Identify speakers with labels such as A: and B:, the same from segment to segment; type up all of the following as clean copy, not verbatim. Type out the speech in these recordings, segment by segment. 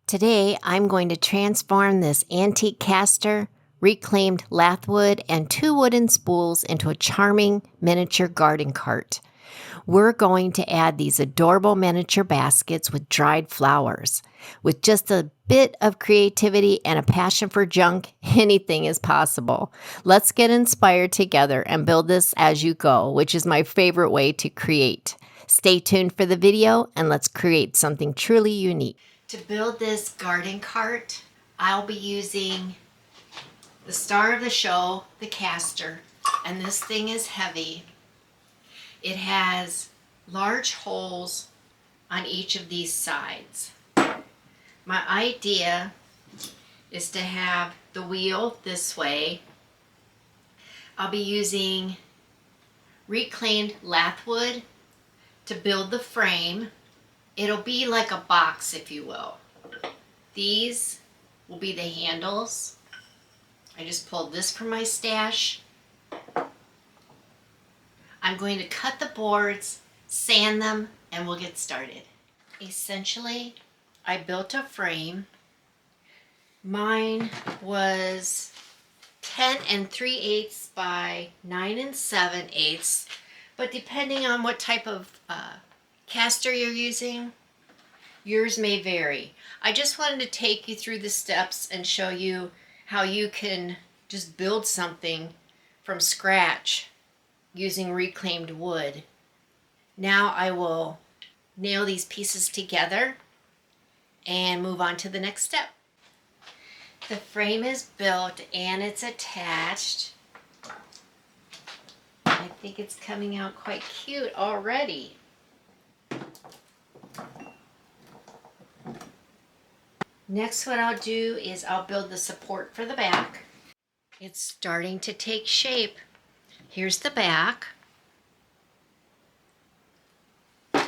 A: Today, I'm going to transform this antique caster, reclaimed lathwood, and 2 wooden spools into a charming miniature garden cart. We're going to add these adorable miniature baskets with dried flowers. With just a bit of creativity and a passion for junk, anything is possible. Let's get inspired together and build this as you go, which is my favorite way to create. Stay tuned for the video and let's create something truly unique. To build this garden cart, I'll be using the star of the show, the caster, and this thing is heavy. It has large holes on each of these sides. My idea is to have the wheel this way. I'll be using reclaimed lathwood to build the frame. It'll be like a box, if you will. These will be the handles. I just pulled this from my stash. I'm going to cut the boards, sand them, and we'll get started. Essentially, I built a frame. Mine was 10 3/8 by 9 7/8, but depending on what type of caster you're using, yours may vary. I just wanted to take you through the steps and show you how you can just build something from scratch using reclaimed wood. Now I will nail these pieces together and move on to the next step. The frame is built and it's attached. I think it's coming out quite cute already. Next, what I'll do is I'll build the support for the back. It's starting to take shape. Here's the back. And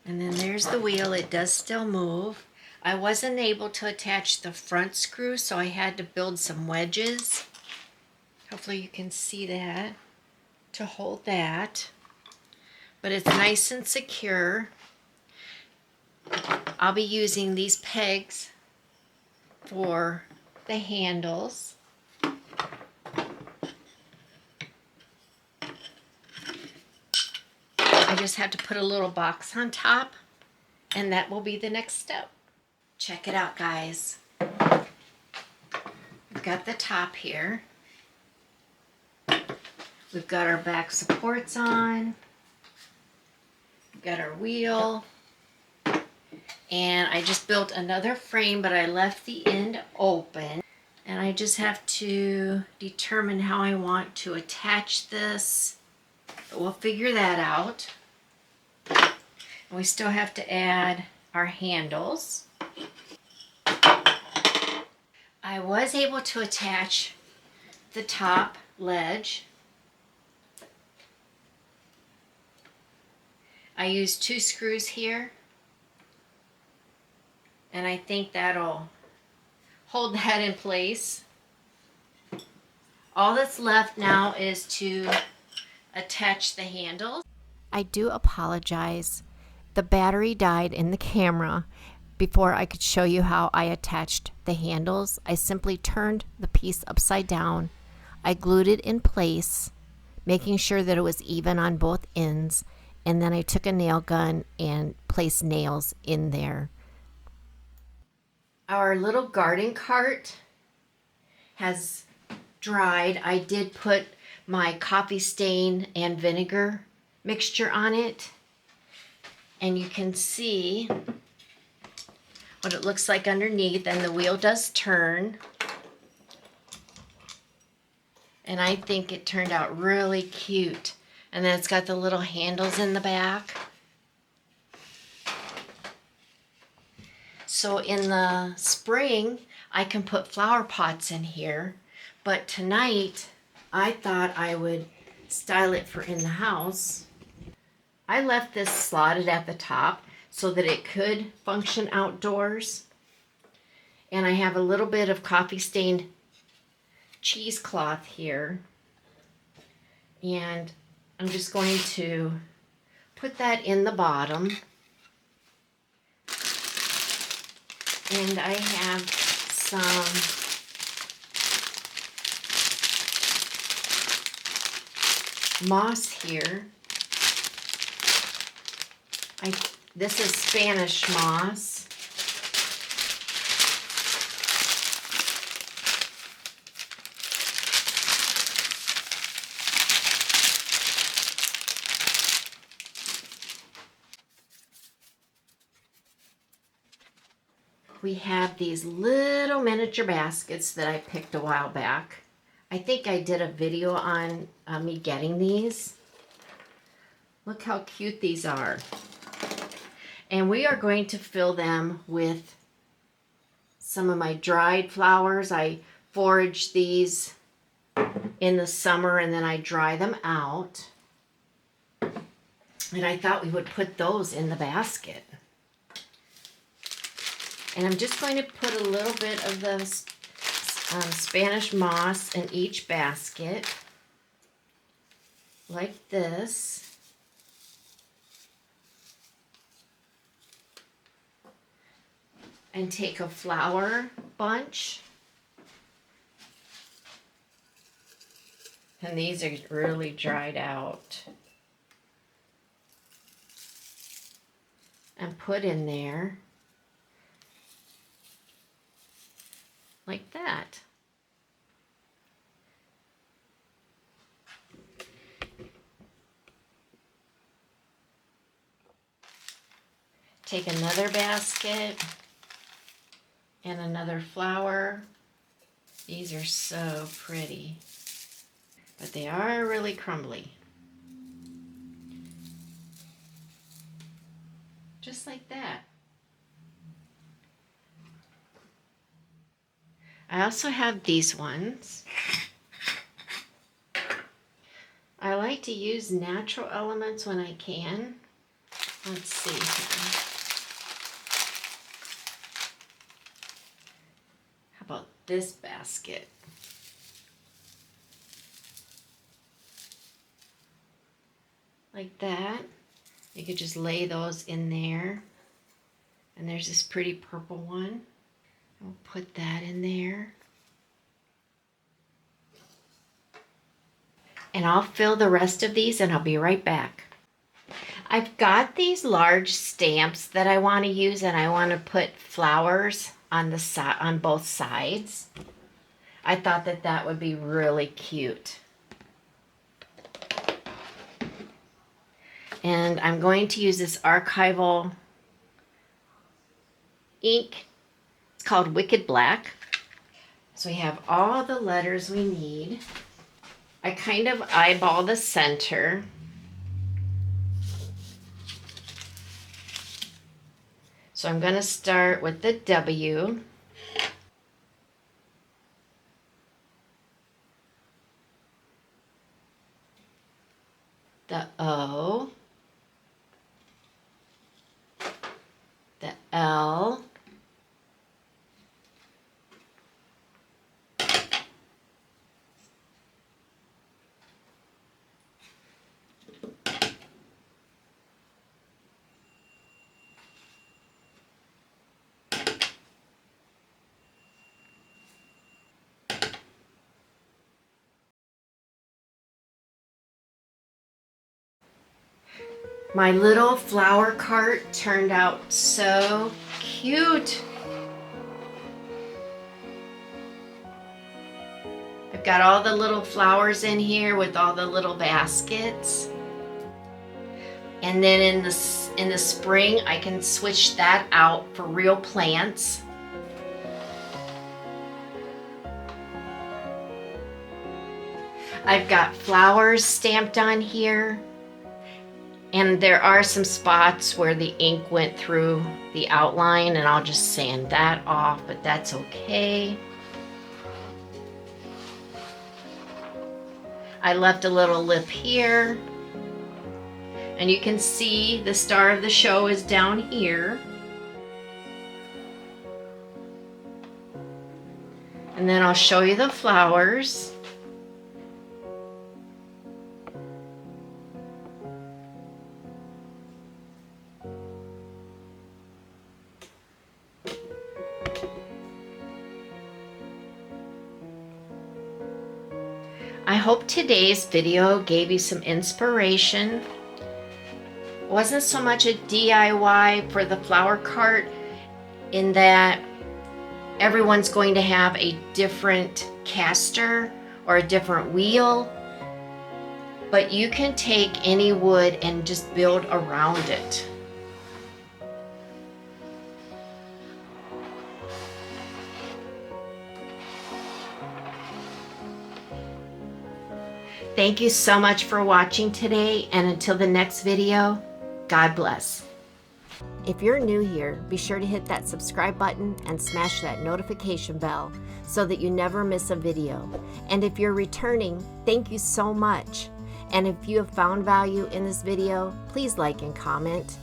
A: then there's the wheel. It does still move. I wasn't able to attach the front screw, so I had to build some wedges. Hopefully you can see that to hold that. But it's nice and secure. I'll be using these pegs for the handles. I just have to put a little box on top, and that will be the next step. Check it out, guys. We've got the top here. We've got our back supports on. We've got our wheel. And I just built another frame, but I left the end open. And I just have to determine how I want to attach this. But we'll figure that out. And we still have to add our handles. I was able to attach the top ledge. I used 2 screws here. And I think that'll hold that in place. All that's left now is to attach the handles. I do apologize. The battery died in the camera before I could show you how I attached the handles. I simply turned the piece upside down. I glued it in place, making sure that it was even on both ends. And then I took a nail gun and placed nails in there. Our little garden cart has dried. I did put my coffee stain and vinegar mixture on it. And you can see what it looks like underneath, and the wheel does turn. And I think it turned out really cute. And then it's got the little handles in the back. So in the spring, I can put flower pots in here, but tonight I thought I would style it for in the house. I left this slotted at the top so that it could function outdoors. And I have a little bit of coffee stained cheesecloth here. And I'm just going to put that in the bottom. And I have some moss here. This is Spanish moss. We have these little miniature baskets that I picked a while back. I think I did a video on me getting these. Look how cute these are. And we are going to fill them with some of my dried flowers. I forage these in the summer and then I dry them out. And I thought we would put those in the basket. And I'm just going to put a little bit of the Spanish moss in each basket, like this. And take a flower bunch. And these are really dried out. And put in there. Like that. Take another basket and another flower. These are so pretty, but they are really crumbly. Just like that. I also have these ones. I like to use natural elements when I can. Let's see here. How about this basket? Like that. You could just lay those in there. And there's this pretty purple one. I'll put that in there. And I'll fill the rest of these and I'll be right back. I've got these large stamps that I want to use and I want to put flowers on the on both sides. I thought that that would be really cute. And I'm going to use this archival ink. It's called Wicked Black. So we have all the letters we need. I kind of eyeball the center. So I'm going to start with the W. The O. The L. My little flower cart turned out so cute. I've got all the little flowers in here with all the little baskets. And then in the spring, I can switch that out for real plants. I've got flowers stamped on here. And there are some spots where the ink went through the outline and I'll just sand that off, but that's okay. I left a little lip here. And you can see the star of the show is down here. And then I'll show you the flowers. I hope today's video gave you some inspiration. It wasn't so much a DIY for the flower cart in that everyone's going to have a different caster or a different wheel, but you can take any wood and just build around it. Thank you so much for watching today, and until the next video, God bless. If you're new here, be sure to hit that subscribe button and smash that notification bell so that you never miss a video. And if you're returning, thank you so much. And if you have found value in this video, please like and comment.